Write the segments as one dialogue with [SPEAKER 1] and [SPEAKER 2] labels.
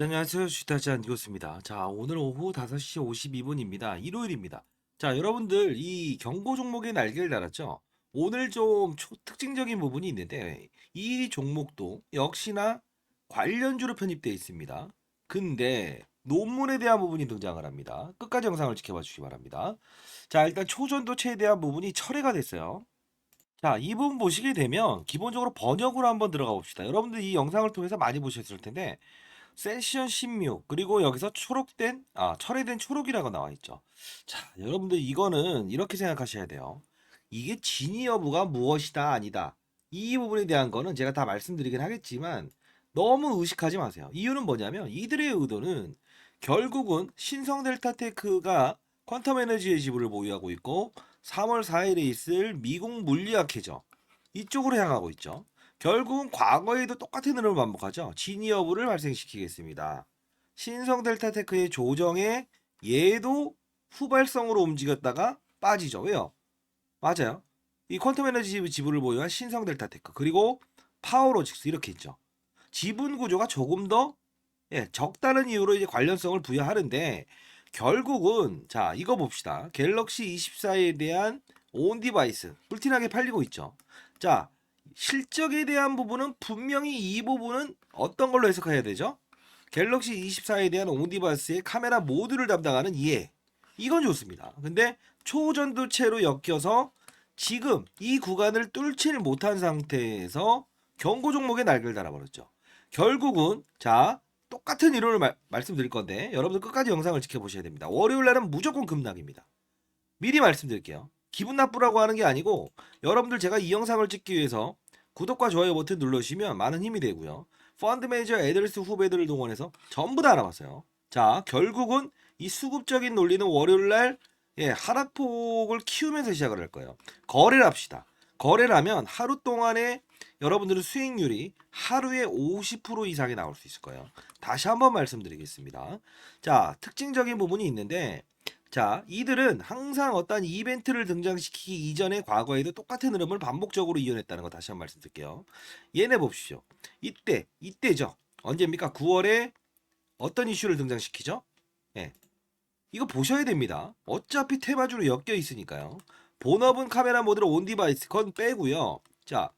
[SPEAKER 1] 네, 안녕하세요. 주식타자 안디고스입니다. 자, 오늘 오후 5시 52분입니다. 일요일입니다. 자, 여러분들 이 경고 종목의 날개를 달았죠? 오늘 좀 특징적인 부분이 있는데 이 종목도 역시나 관련주로 편입되어 있습니다. 근데 논문에 대한 부분이 등장을 합니다. 끝까지 영상을 지켜봐 주시기 바랍니다. 자, 일단 초전도체에 대한 부분이 철회가 됐어요. 자, 이 부분 보시게 되면 기본적으로 번역으로 한번 들어가 봅시다. 여러분들 이 영상을 통해서 많이 보셨을 텐데 세션 16 그리고 여기서 철회된 초록이라고 나와 있죠. 자, 여러분들 이거는 이렇게 생각하셔야 돼요. 이게 진위 여부가 무엇이다 아니다. 이 부분에 대한 거는 제가 다 말씀드리긴 하겠지만 너무 의식하지 마세요. 이유는 뭐냐면 이들의 의도는 결국은 신성 델타테크가 퀀텀 에너지의 지분을 보유하고 있고 3월 4일에 있을 미국 물리학 회저 이쪽으로 향하고 있죠. 결국은 과거에도 똑같은 흐름을 반복하죠. 진위 여부를 발생시키겠습니다. 신성 델타테크의 조정에 얘도 후발성으로 움직였다가 빠지죠. 왜요? 맞아요. 이 퀀텀 에너지 지분을 보유한 신성 델타테크 그리고 파워로직스 이렇게 있죠. 지분 구조가 조금 더 적다는 이유로 이제 관련성을 부여하는데 결국은 자 이거 봅시다. 갤럭시 24에 대한 온 디바이스 불티나게 팔리고 있죠. 자 실적에 대한 부분은 분명히 이 부분은 어떤 걸로 해석해야 되죠? 갤럭시 24에 대한 온 디바이스의 카메라 모듈을 담당하는 이해 이건 좋습니다. 근데 초전도체로 엮여서 지금 이 구간을 뚫지를 못한 상태에서 경고 종목에 날개를 달아버렸죠. 결국은 자 똑같은 이론을 말씀드릴 건데 여러분들 끝까지 영상을 지켜보셔야 됩니다. 월요일 날은 무조건 급락입니다. 미리 말씀드릴게요. 기분 나쁘라고 하는 게 아니고 여러분들 제가 이 영상을 찍기 위해서 구독과 좋아요 버튼 눌러주시면 많은 힘이 되고요. 펀드 매니저 애들스 후배들을 동원해서 전부 다 알아봤어요. 자 결국은 이 수급적인 논리는 월요일 날 하락폭을 키우면서 시작을 할 거예요. 거래를 합시다. 거래를 하면 하루 동안에 여러분들은 수익률이 하루에 50% 이상이 나올 수 있을 거예요. 다시 한번 말씀드리겠습니다. 자, 특징적인 부분이 있는데 자, 이들은 항상 어떤 이벤트를 등장시키기 이전에 과거에도 똑같은 흐름을 반복적으로 이어냈다는 거 다시 한번 말씀드릴게요. 얘네 보십시오. 이때죠. 언제입니까? 9월에 어떤 이슈를 등장시키죠? 예. 이거 보셔야 됩니다. 어차피 테마주로 엮여 있으니까요. 본업은 카메라 모드로 온 디바이스 건 빼고요. 자,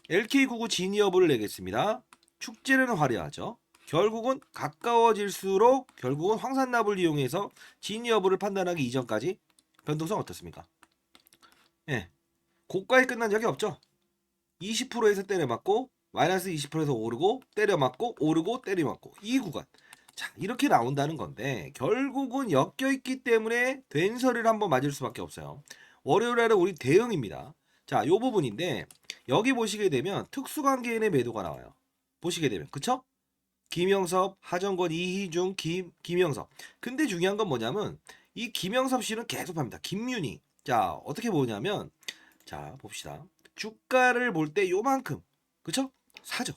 [SPEAKER 1] LK99 진위 여부를 내겠습니다. 축제는 화려하죠. 결국은 가까워질수록 결국은 황산납을 이용해서 진위 여부를 판단하기 이전까지 변동성 어떻습니까? 예, 고가에 끝난 적이 없죠. 20%에서 때려맞고 마이너스 20%에서 오르고 때려맞고 오르고 때려맞고 이 구간 자 이렇게 나온다는 건데 결국은 엮여있기 때문에 된서리를 한번 맞을 수밖에 없어요. 월요일날은 우리 대응입니다. 자 요 부분인데 여기 보시게 되면 특수관계인의 매도가 나와요. 보시게 되면 그쵸? 김영섭, 하정권, 이희중, 김영섭. 근데 중요한 건 뭐냐면 이 김영섭 씨는 계속 팝니다. 김윤희. 자 어떻게 보냐면 자 봅시다. 주가를 볼 때 요만큼 그쵸? 사죠.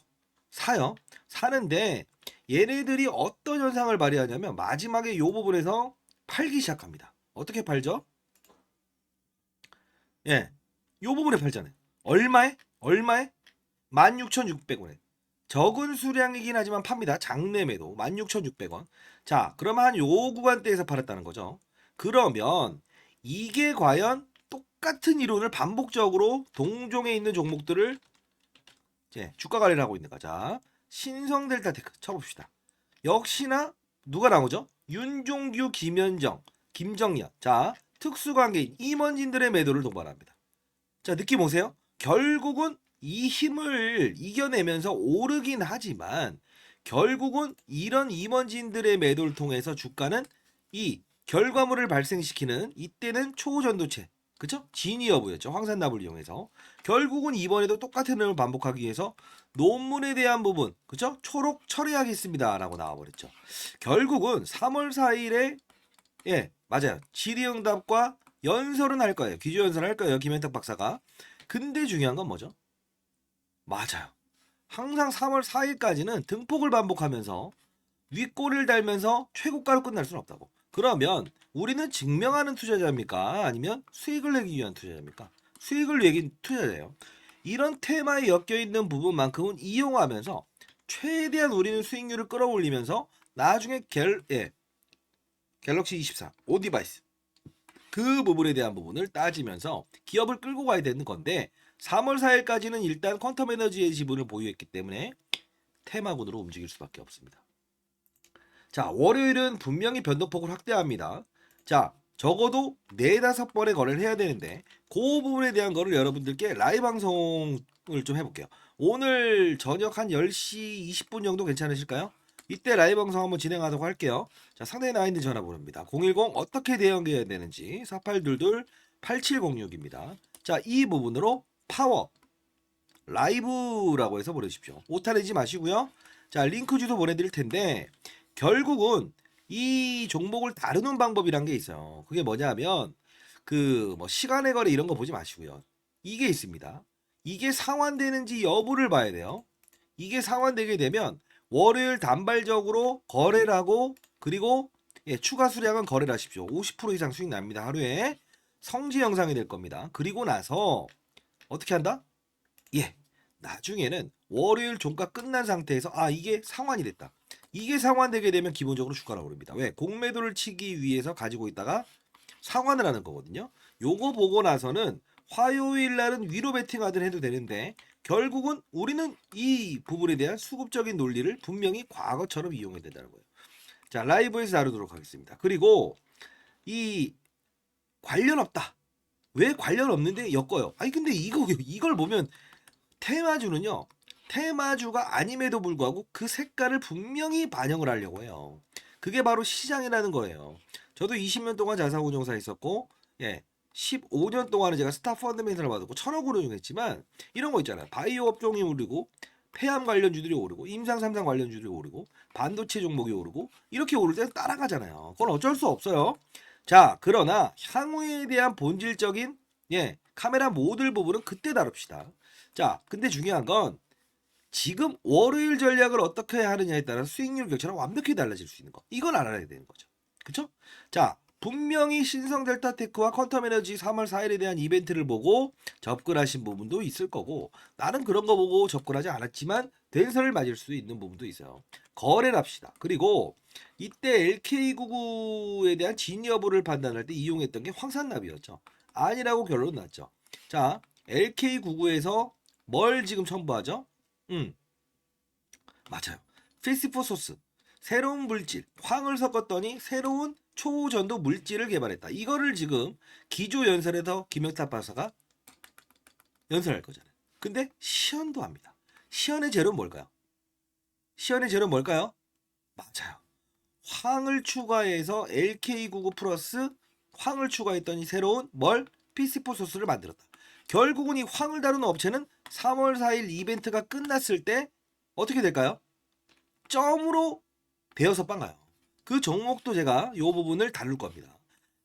[SPEAKER 1] 사요. 사는데 얘네들이 어떤 현상을 발휘하냐면 마지막에 요 부분에서 팔기 시작합니다. 어떻게 팔죠? 예. 요 부분에 팔잖아요. 얼마에? 얼마에? 16,600원에. 적은 수량이긴 하지만 팝니다. 장내 매도 16,600원. 자, 그러면 한 요 구간대에서 팔았다는 거죠. 그러면 이게 과연 똑같은 이론을 반복적으로 동종에 있는 종목들을 이제 주가 관리를 하고 있는가? 자, 신성 델타테크 쳐봅시다. 역시나 누가 나오죠? 윤종규, 김현정, 김정연. 자, 특수관계인 임원진들의 매도를 동반합니다. 자, 느낌 오세요? 결국은 이 힘을 이겨내면서 오르긴 하지만 결국은 이런 임원진들의 매도를 통해서 주가는 이 결과물을 발생시키는 이때는 초전도체 그쵸? 진위 여부였죠. 황산납을 이용해서 결국은 이번에도 똑같은 흐름을 반복하기 위해서 논문에 대한 부분 그쵸? 초록 처리하겠습니다 라고 나와버렸죠. 결국은 3월 4일에 맞아요. 질의응답과 연설은 할 거예요. 기조연설 할 거예요. 김현탁 박사가. 근데 중요한 건 뭐죠? 맞아요. 항상 3월 4일까지는 등폭을 반복하면서 윗골을 달면서 최고가로 끝날 수는 없다고. 그러면 우리는 증명하는 투자자입니까? 아니면 수익을 내기 위한 투자자입니까? 수익을 내기 투자자예요. 이런 테마에 엮여 있는 부분만큼은 이용하면서 최대한 우리는 수익률을 끌어올리면서 나중에 갤럭시 24 온 디바이스 그 부분에 대한 부분을 따지면서 기업을 끌고 가야 되는 건데 3월 4일까지는 일단 퀀텀 에너지의 지분을 보유했기 때문에 테마군으로 움직일 수밖에 없습니다. 자, 월요일은 분명히 변동폭을 확대합니다. 자, 적어도 4-5번의 거래를 해야 되는데 그 부분에 대한 거를 여러분들께 라이브 방송을 좀 해볼게요. 오늘 저녁 한 10시 20분 정도 괜찮으실까요? 이때 라이브 방송 한번 진행하도록 할게요. 자, 상단에 나와 있는 전화번호입니다. 010 어떻게 대응해야 되는지 4822-8706입니다. 자, 이 부분으로 파워 라이브라고 해서 보내주십시오. 오타 내지 마시고요. 자, 링크 주소 보내드릴 텐데 결국은 이 종목을 다루는 방법이란 게 있어요. 그게 뭐냐면 그 뭐 시간의 거래 이런 거 보지 마시고요. 이게 있습니다. 이게 상환되는지 여부를 봐야 돼요. 이게 상환되게 되면 월요일 단발적으로 거래를 하고 그리고 추가 수량은 거래를 하십시오. 50% 이상 수익 납니다. 하루에 성지 영상이 될 겁니다. 그리고 나서 어떻게 한다? 나중에는 월요일 종가 끝난 상태에서 이게 상환이 됐다. 이게 상환되게 되면 기본적으로 주가가 오릅니다. 왜? 공매도를 치기 위해서 가지고 있다가 상환을 하는 거거든요. 요거 보고 나서는 화요일 날은 위로 베팅하든 해도 되는데 결국은 우리는 이 부분에 대한 수급적인 논리를 분명히 과거처럼 이용해야 된다는 거예요. 자, 라이브에서 다루도록 하겠습니다. 그리고 이 관련 없다. 왜 관련 없는데 엮어요? 근데 이걸 보면 테마주는요. 테마주가 아님에도 불구하고 그 색깔을 분명히 반영을 하려고 해요. 그게 바로 시장이라는 거예요. 저도 20년 동안 자산운용사 있었고 15년 동안은 제가 스타 펀드멘트를 받았고 1,000억 운용했지만 이런 거 있잖아요. 바이오 업종이 오르고 폐암 관련주들이 오르고 임상 3상 관련주들이 오르고 반도체 종목이 오르고 이렇게 오를 때 따라가잖아요. 그건 어쩔 수 없어요. 자, 그러나 향후에 대한 본질적인 카메라 모듈 부분은 그때 다룹시다. 자, 근데 중요한 건 지금 월요일 전략을 어떻게 하느냐에 따라 수익률 격차는 완벽히 달라질 수 있는 거. 이건 알아야 되는 거죠. 그쵸? 자, 분명히 신성 델타테크와 퀀텀 에너지 3월 4일에 대한 이벤트를 보고 접근하신 부분도 있을 거고 나는 그런 거 보고 접근하지 않았지만 된설을 맞을 수 있는 부분도 있어요. 거래를 합시다. 그리고 이때 LK99에 대한 진위 여부를 판단할 때 이용했던 게 황산납이었죠. 아니라고 결론 났죠. 자, LK99에서 뭘 지금 첨부하죠? 맞아요. 필시포소스. 새로운 물질, 황을 섞었더니 새로운 초전도 물질을 개발했다. 이거를 지금 기조 연설에서 김영탁 박사가 연설할 거잖아요. 근데 시연도 합니다. 시연의 재료는 뭘까요? 시연의 재료는 뭘까요? 맞아요. 황을 추가해서 LK99 플러스 황을 추가했더니 새로운 필시포소스를 만들었다. 결국은 이 황을 다루는 업체는 3월 4일 이벤트가 끝났을 때 어떻게 될까요? 점으로 되어서 빵가요. 그 종목도 제가 이 부분을 다룰 겁니다.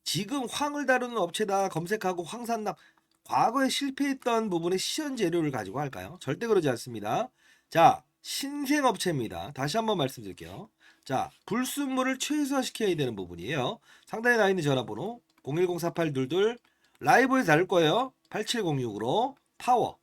[SPEAKER 1] 지금 황을 다루는 업체다 검색하고 황산납 과거에 실패했던 부분의 시연 재료를 가지고 할까요? 절대 그러지 않습니다. 자, 신생업체입니다. 다시 한번 말씀드릴게요. 자, 불순물을 최소화시켜야 되는 부분이에요. 상단에 나와 있는 전화번호 010-4822 라이브에서 다룰 거예요. 8706으로 파워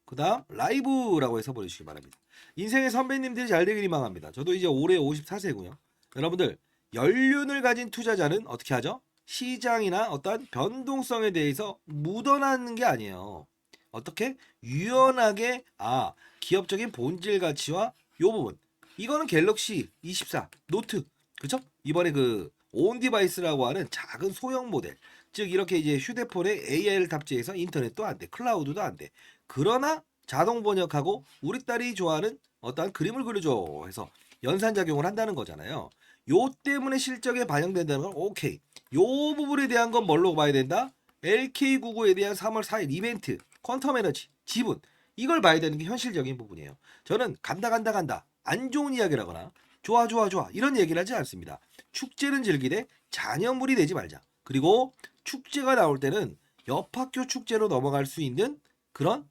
[SPEAKER 1] 그 다음 라이브라고 해서 보내주시기 바랍니다. 인생의 선배님들이 잘 되길 희망합니다. 저도 이제 올해 54세고요. 여러분들 연륜을 가진 투자자는 어떻게 하죠? 시장이나 어떤 변동성에 대해서 묻어나는 게 아니에요. 어떻게? 유연하게 기업적인 본질 가치와 요 부분 이거는 갤럭시 24 노트 그쵸? 이번에 그 온 디바이스라고 하는 작은 소형 모델 즉 이렇게 이제 휴대폰에 AI를 탑재해서 인터넷도 안 돼, 클라우드도 안 돼. 그러나 자동 번역하고 우리 딸이 좋아하는 어떠한 그림을 그려줘 해서 연산작용을 한다는 거잖아요. 요 때문에 실적에 반영된다는 건 오케이. 요 부분에 대한 건 뭘로 봐야 된다? LK99에 대한 3월 4일 이벤트, 퀀텀 에너지, 지분 이걸 봐야 되는 게 현실적인 부분이에요. 저는 간다 안 좋은 이야기라거나 좋아 이런 얘기를 하지 않습니다. 축제는 즐기되 잔여물이 되지 말자. 그리고 축제가 나올 때는 옆 학교 축제로 넘어갈 수 있는 그런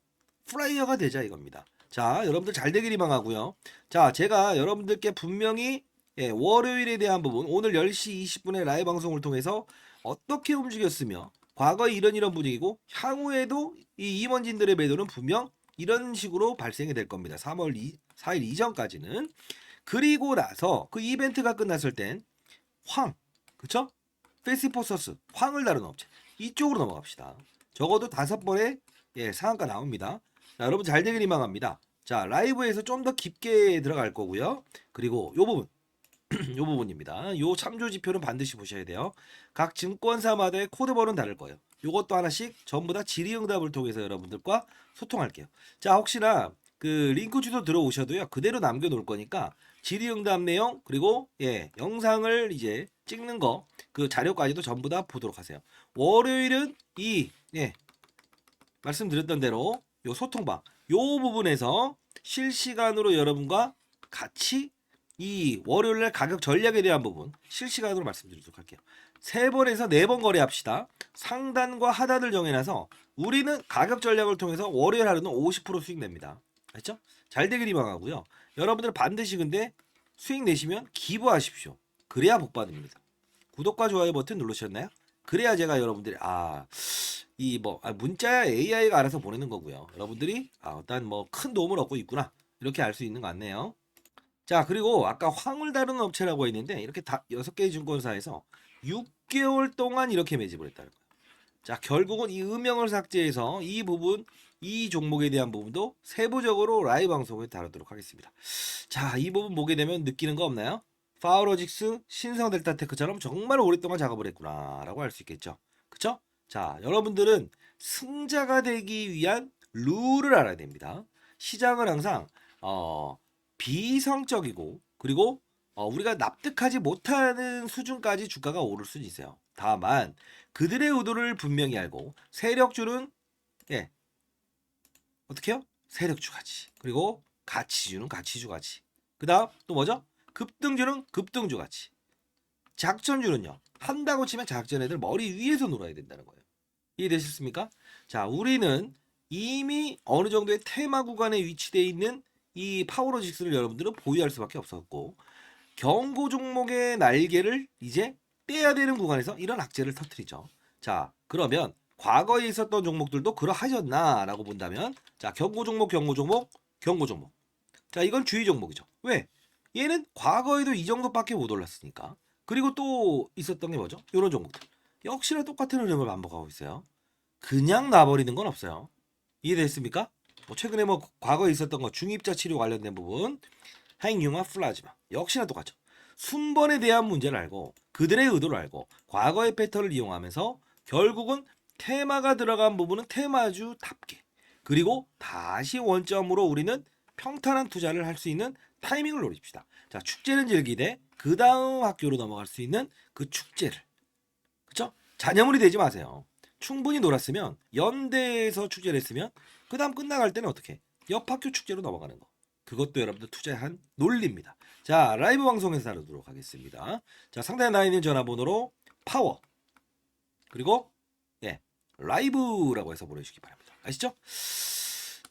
[SPEAKER 1] 플라이어가 되자 이겁니다. 자, 여러분들 잘 되길 희망하고요. 자, 제가 여러분들께 분명히 월요일에 대한 부분 오늘 10시 20분에 라이브 방송을 통해서 어떻게 움직였으며 과거에 이런 분위기고 향후에도 이 임원진들의 매도는 분명 이런 식으로 발생이 될 겁니다. 3월 4일 이전까지는. 그리고 나서 그 이벤트가 끝났을 땐 그쵸? 페시포서스, 황을 다루는 업체 이쪽으로 넘어갑시다. 적어도 5번의 상한가 나옵니다. 자, 여러분 잘 되길 희망합니다. 자, 라이브에서 좀 더 깊게 들어갈 거고요. 그리고 요 부분 요 부분입니다. 요 참조 지표는 반드시 보셔야 돼요. 각 증권사마다의 코드번호는 다를 거예요. 요것도 하나씩 전부 다 질의응답을 통해서 여러분들과 소통할게요. 자, 혹시나 그 링크 주소 들어오셔도요. 그대로 남겨놓을 거니까 질의응답 내용 그리고 영상을 이제 찍는 거 그 자료까지도 전부 다 보도록 하세요. 월요일은 말씀드렸던 대로 요 소통방 요 부분에서 실시간으로 여러분과 같이 이 월요일날 가격 전략에 대한 부분 실시간으로 말씀드리도록 할게요. 3번에서 4번 거래합시다. 상단과 하단을 정해놔서 우리는 가격 전략을 통해서 월요일 하루는 50% 수익 냅니다. 알죠? 잘 되길 희망하고요. 여러분들 반드시 근데 수익 내시면 기부하십시오. 그래야 복 받습니다. 구독과 좋아요 버튼 누르셨나요? 그래야 제가 여러분들이 문자야 AI가 알아서 보내는 거고요. 여러분들이 일단 뭐 큰 도움을 얻고 있구나 이렇게 알 수 있는 것 같네요. 자, 그리고 아까 황을 다루는 업체라고 했는데 이렇게 6개의 증권사에서 6개월 동안 이렇게 매집을 했다는 거예요. 자, 결국은 이 음영을 삭제해서 이 부분, 이 종목에 대한 부분도 세부적으로 라이브 방송에 다루도록 하겠습니다. 자, 이 부분 보게 되면 느끼는 거 없나요? 파워로직스, 신성델타테크처럼 정말 오랫동안 작업을 했구나 라고 할 수 있겠죠. 그쵸? 자, 여러분들은 승자가 되기 위한 룰을 알아야 됩니다. 시장은 항상 비성적이고 그리고 우리가 납득하지 못하는 수준까지 주가가 오를 수는 있어요. 다만 그들의 의도를 분명히 알고 세력주는 어떻게 해요? 세력주 가치 그리고 가치주는 가치주 가치 그 다음 또 뭐죠? 급등주는 급등주 가치 작전주는요 한다고 치면 작전 애들 머리 위에서 놀아야 된다는 거예요. 이해되셨습니까? 자, 우리는 이미 어느 정도의 테마 구간에 위치되어 있는 이 파워로직스를 여러분들은 보유할 수밖에 없었고 경고 종목의 날개를 이제 떼야 되는 구간에서 이런 악재를 터뜨리죠. 자, 그러면 과거에 있었던 종목들도 그러하셨나라고 본다면 자, 경고 종목. 자, 이건 주의 종목이죠. 왜? 얘는 과거에도 이 정도밖에 못 올랐으니까. 그리고 또 있었던 게 뭐죠? 이런 종목들. 역시나 똑같은 흐름을 반복하고 있어요. 그냥 놔버리는 건 없어요. 이해됐습니까? 뭐 최근에 뭐 과거에 있었던 거 중입자 치료 관련된 부분 핵융합 플라즈마 역시나 똑같죠. 순번에 대한 문제를 알고 그들의 의도를 알고 과거의 패턴을 이용하면서 결국은 테마가 들어간 부분은 테마주답게 그리고 다시 원점으로 우리는 평탄한 투자를 할 수 있는 타이밍을 노립시다. 자, 축제는 즐기되 그 다음 학교로 넘어갈 수 있는 그 축제를 그쵸? 잔여물이 되지 마세요. 충분히 놀았으면 연대에서 축제를 했으면 그 다음 끝나갈 때는 어떻게 옆 학교 축제로 넘어가는 거 그것도 여러분들 투자한 논리입니다. 자, 라이브 방송에서 다루도록 하겠습니다. 자, 상단에 나와 있는 전화번호로 파워 그리고 라이브라고 해서 보내주시기 바랍니다. 아시죠?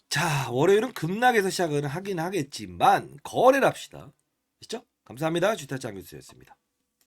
[SPEAKER 1] 자, 월요일은 급락해서 시작을 하긴 하겠지만 거래를 합시다. 아시죠? 감사합니다. 주타짱 뉴스였습니다.